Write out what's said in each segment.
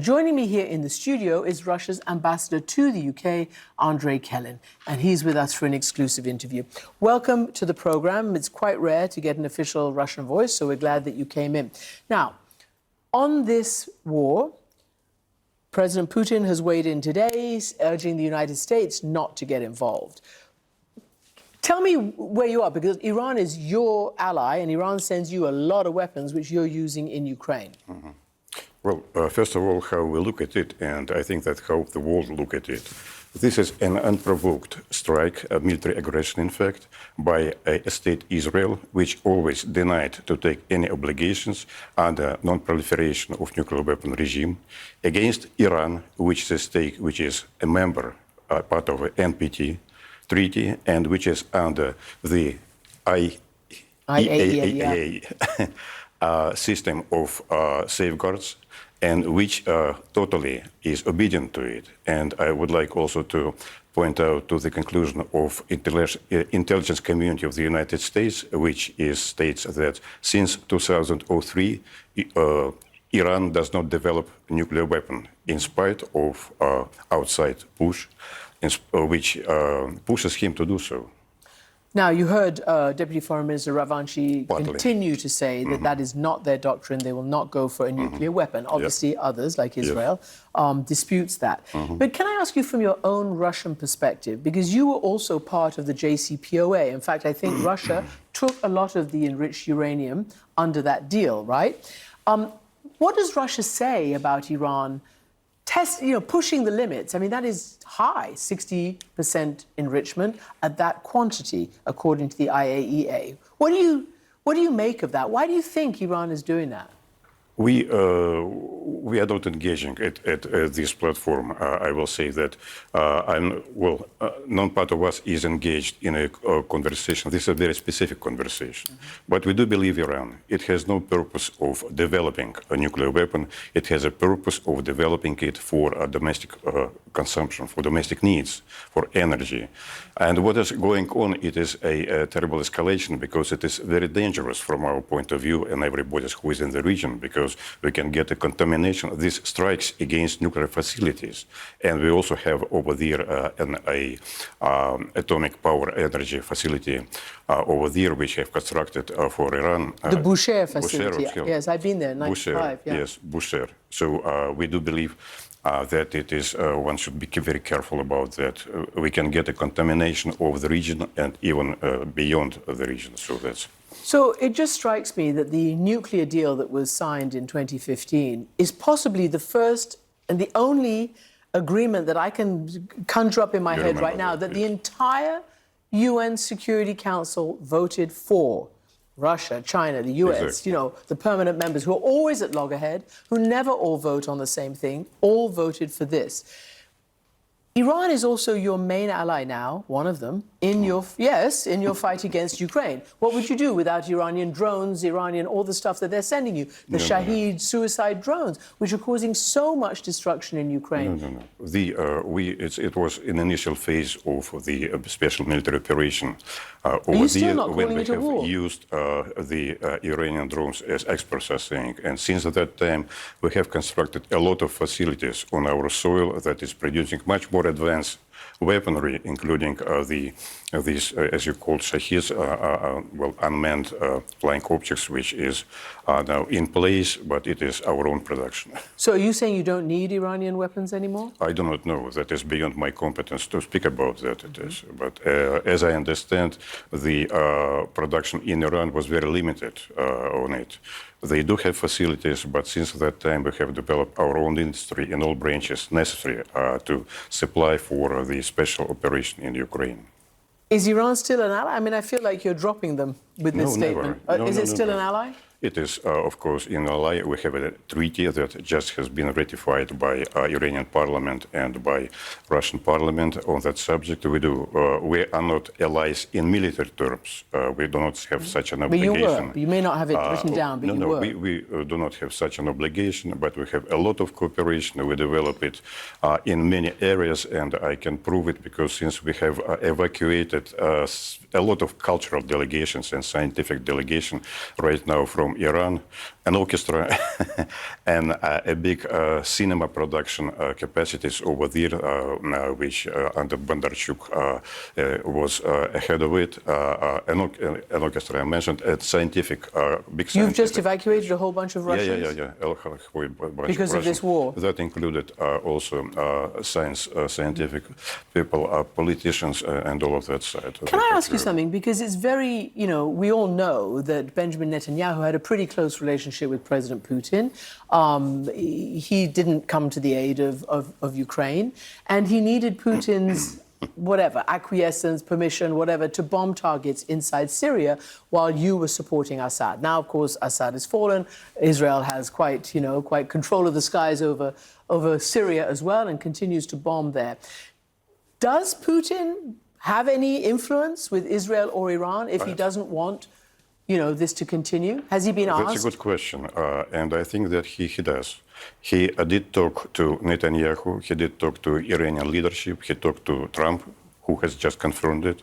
Joining me here in the studio is Russia's ambassador to the UK, Andrei Kelin, and he's with us for an exclusive interview. Welcome to the program. It's quite rare to get an official Russian voice, so we're glad that you came in. Now, on this war, President Putin has weighed in today, urging the United States not to get involved. Tell me where you are, because Iran is your ally, and Iran sends you a lot of weapons which you're using in Ukraine. Mm-hmm. Well, first of all, how we look at it, and I think that how the world look at it. This is an unprovoked strike, a military aggression, in fact, by a state Israel, which always denied to take any obligations under non-proliferation of nuclear weapon regime against Iran, which is a state which is a member, part of the NPT treaty, and which is under the IAEA system of safeguards, and which totally is obedient to it. And I would like also to point out to the conclusion of intelligence community of the United States, which states that since 2003, Iran does not develop a nuclear weapon in spite of outside push, which pushes him to do so. Now, you heard Deputy Foreign Minister Ravanchi continue to say that that is not their doctrine. They will not go for a nuclear weapon. Obviously, others, like Israel, disputes that. But can I ask you from your own Russian perspective, because you were also part of the JCPOA. In fact, I think Russia took a lot of the enriched uranium under that deal, right? What does Russia say about Iran pushing the limits? I mean, that is high, 60% enrichment at that quantity, according to the IAEA. What do you make of that? Why do you think Iran is doing that? We are not engaging at this platform. I will say that none part of us is engaged in a conversation. This is a very specific conversation. But we do believe Iran. It has no purpose of developing a nuclear weapon. It has a purpose of developing it for domestic consumption, for domestic needs, for energy. And what is going on, it is a terrible escalation, because it is very dangerous from our point of view and everybody who is in the region, because we can get a contamination. This strikes against nuclear facilities. And we also have over there an atomic power energy facility over there, which have constructed for Iran. The Bushehr facility. Yes, I've been there, 95. Yes, Bushehr. So we do believe that it is, one should be very careful about that. We can get a contamination of the region and even beyond the region. So it just strikes me that the nuclear deal that was signed in 2015 is possibly the first and the only agreement that I can conjure up in my head right now that the entire UN Security Council voted for. Russia, China, the US, the permanent members who are always at loggerhead, who never all vote on the same thing, all voted for this. Iran is also your main ally now, one of them, in your fight against Ukraine. What would you do without Iranian drones, all the stuff that they're sending you, the Shahed suicide drones, which are causing so much destruction in Ukraine? It was an initial phase of the special military operation over there when we have used the Iranian drones, as experts are saying. And since that time, we have constructed a lot of facilities on our soil that is producing much more advanced weaponry, including these, as you call, Shaheds, unmanned flying objects, which is now in place, but it is our own production. So are you saying you don't need Iranian weapons anymore? I do not know. That is beyond my competence to speak about that. It is. But as I understand, the production in Iran was very limited on it. They do have facilities, but since that time we have developed our own industry in all branches necessary to supply for the special operation in Ukraine. Is Iran still an ally? I mean, I feel like you're dropping them with this statement. Is it still an ally? It is, of course, in ally. We have a treaty that just has been ratified by Iranian parliament and by Russian parliament on that subject. We are not allies in military terms. We do not have such an obligation. But you were. You may not have it written down, but you were. We do not have such an obligation, but we have a lot of cooperation. We develop it in many areas, and I can prove it because since we have evacuated a lot of cultural delegations and scientific delegation right now from from Iran, an orchestra, and a big cinema production capacities over there, which under Bondarchuk was ahead of it. An orchestra I mentioned, a scientific, big scientific. You've just evacuated a whole bunch of Russians? Yeah. Because of this war? That included also scientific people, politicians, and all of that side. Can I ask you something? Because it's very, we all know that Benjamin Netanyahu had a pretty close relationship with President Putin. He didn't come to the aid of Ukraine, and he needed Putin's acquiescence, permission, whatever, to bomb targets inside Syria while you were supporting Assad. Now, of course, Assad has fallen. Israel has quite control of the skies over Syria as well and continues to bomb there. Does Putin have any influence with Israel or Iran if he doesn't want, this to continue? Has he been asked? That's a good question, and I think that he does. He did talk to Netanyahu, he did talk to Iranian leadership, he talked to Trump, who has just confirmed it.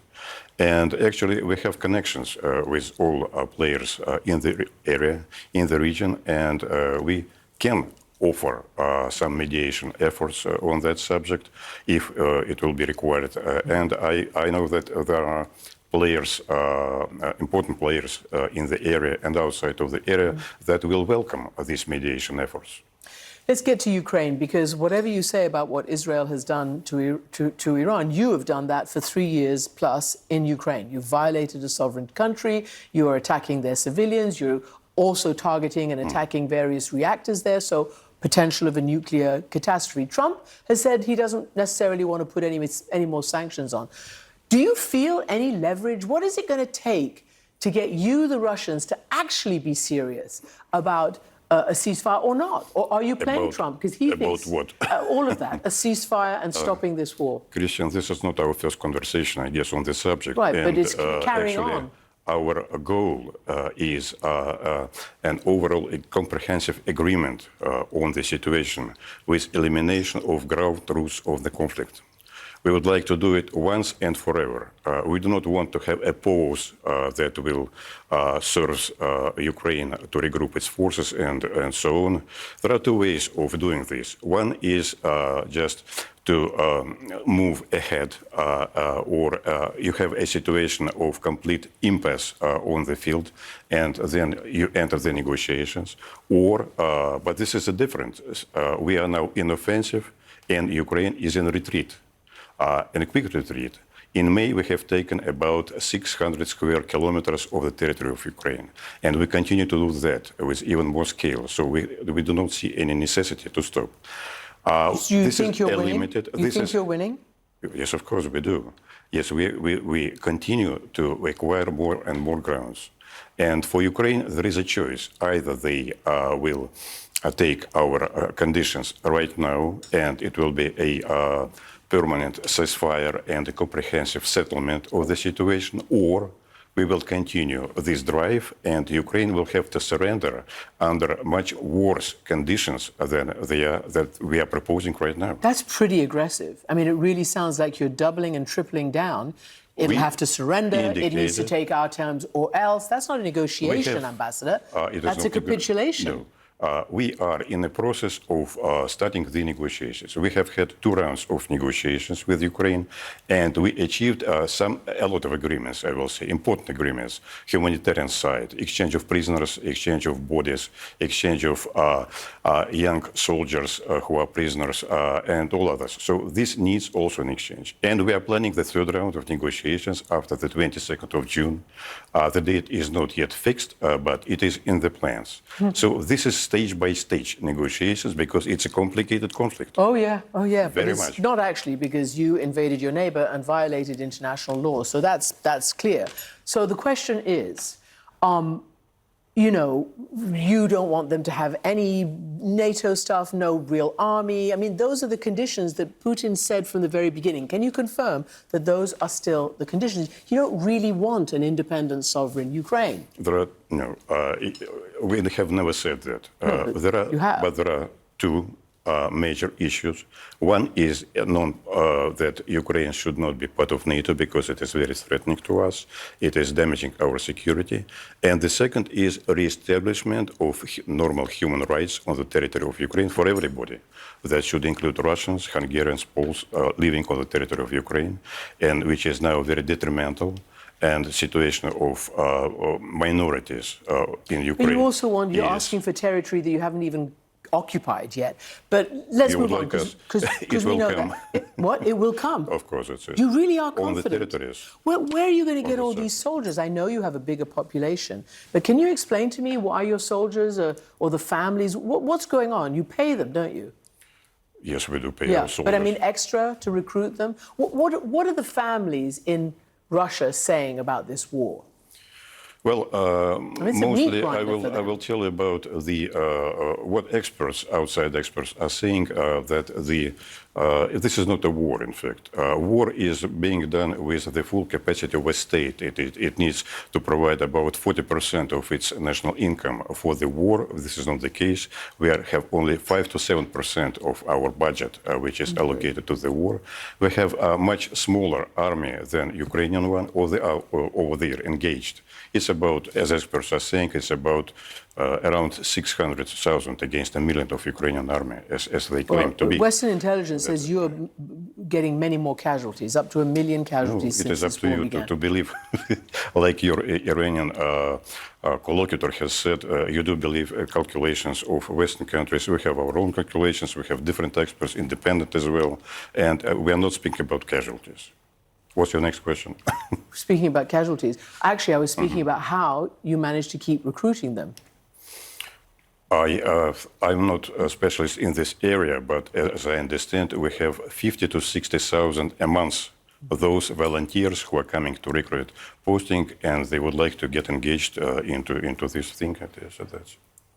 And actually, we have connections with all players in the area, in the region, and we can offer some mediation efforts on that subject if it will be required. And I know that there are players, important players in the area and outside of the area that will welcome these mediation efforts. Let's get to Ukraine, because whatever you say about what Israel has done to Iran, you have done that for 3 years plus in Ukraine. You've violated a sovereign country, you are attacking their civilians, you're also targeting and attacking various reactors there, so potential of a nuclear catastrophe. Trump has said he doesn't necessarily want to put any more sanctions on. Do you feel any leverage? What is it going to take to get you, the Russians, to actually be serious about a ceasefire or not? Or are you playing Trump? Because he thinks what? all of that, a ceasefire and stopping this war. Christian, this is not our first conversation, I guess, on this subject. Right, and, but it's carrying on. Our goal is an overall comprehensive agreement on the situation with elimination of ground roots of the conflict. We would like to do it once and forever. We do not want to have a pause that will serve Ukraine to regroup its forces and so on. There are two ways of doing this. One is just to move ahead, or you have a situation of complete impasse on the field, and then you enter the negotiations. Or, but this is a difference. We are now in offensive, and Ukraine is in retreat. In a quick retreat. In May, we have taken about 600 square kilometers of the territory of Ukraine, and we continue to do that with even more scale. So we do not see any necessity to stop. So you think you're winning? You think you're winning? Yes, of course we do. Yes, we continue to acquire more and more grounds. And for Ukraine, there is a choice. Either they will take our conditions right now, and it will be a permanent ceasefire and a comprehensive settlement of the situation, or we will continue this drive and Ukraine will have to surrender under much worse conditions than that we are proposing right now. That's pretty aggressive. I mean, it really sounds like you're doubling and tripling down. It'll have to surrender, it needs to take our terms or else. That's not a negotiation, Ambassador. That's a capitulation. No. We are in the process of starting the negotiations. We have had 2 rounds of negotiations with Ukraine, and we achieved a lot of agreements, I will say, important agreements. Humanitarian side, exchange of prisoners, exchange of bodies, exchange of young soldiers who are prisoners, and all others. So this needs also an exchange. And we are planning the 3rd round of negotiations after the 22nd of June. The date is not yet fixed, but it is in the plans. So this is stage-by-stage negotiations because it's a complicated conflict. Oh, yeah. Very but much. Not actually, because you invaded your neighbor and violated international law. So that's clear. So the question is, you don't want them to have any NATO stuff, no real army. I mean, those are the conditions that Putin said from the very beginning. Can you confirm that those are still the conditions? You don't really want an independent, sovereign Ukraine. We have never said that. You have. But there are 2 major issues. One is that Ukraine should not be part of NATO because it is very threatening to us. It is damaging our security. And the second is re-establishment of normal human rights on the territory of Ukraine for everybody. That should include Russians, Hungarians, Poles living on the territory of Ukraine, and which is now very detrimental. And the situation of minorities in Ukraine. But you also want, you're asking for territory that you haven't even occupied yet. But let's move on, because we know that. What? It will come? Of course it is. You really are confident? On the territories. Where are you going to get all these soldiers? I know you have a bigger population, but can you explain to me why your soldiers or the families, what's going on? You pay them, don't you? Yes, we do pay our soldiers. But I mean extra to recruit them? What are the families in Russia saying about this war? Well, mostly I will tell you about what experts, outside experts, are saying that this is not a war, in fact. War is being done with the full capacity of a state. It needs to provide about 40% of its national income for the war. This is not the case. We have only 5 to 7% of our budget, which is allocated to the war. We have a much smaller army than Ukrainian one over there engaged. It's about, as experts are saying, it's about around 600,000 against 1 million of Ukrainian army, as they claim to be. Western intelligence says you're getting many more casualties, up to 1 million casualties since this war began. It is up to you to believe, like your Iranian collocator has said, you do believe calculations of Western countries. We have our own calculations, we have different experts, independent as well, and we are not speaking about casualties. What's your next question? Speaking about casualties, actually I was speaking about how you managed to keep recruiting them. I'm not a specialist in this area, but as I understand, we have 50 to 60,000 a month of those volunteers who are coming to recruit posting, and they would like to get engaged into this thing.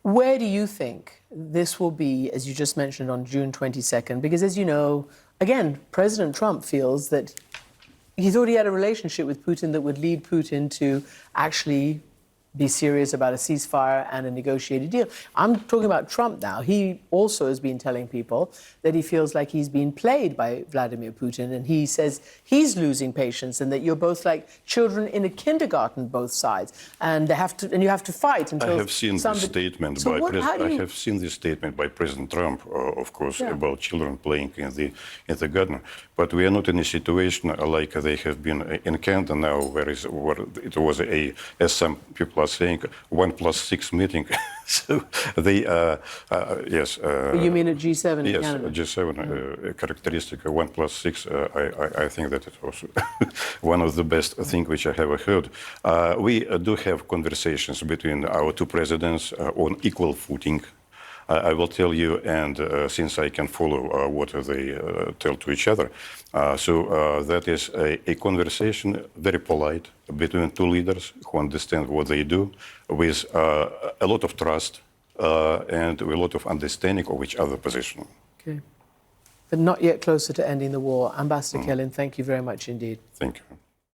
Where do you think this will be, as you just mentioned, on June 22nd? Because as you know, again, President Trump feels that he thought he had a relationship with Putin that would lead Putin to actually be serious about a ceasefire and a negotiated deal. I'm talking about Trump now. He also has been telling people that he feels like he's been played by Vladimir Putin, and he says he's losing patience and that you're both like children in a kindergarten, both sides, and you have to fight until I have seen this statement I have seen this statement by President Trump, of course, about children playing in the garden. But we are not in a situation like they have been in Canada now, where it was as some people are saying, 1+6 meeting. So they, yes. You mean at G7 in Canada? Yes, G7 characteristic 1+6. I think that it was one of the best things which I have heard. We do have conversations between our two presidents on equal footing. I will tell you, and since I can follow what they tell to each other, that is a conversation, very polite, between two leaders who understand what they do, with a lot of trust and with a lot of understanding of each other's position. Okay. But not yet closer to ending the war. Ambassador Kelin, thank you very much indeed. Thank you.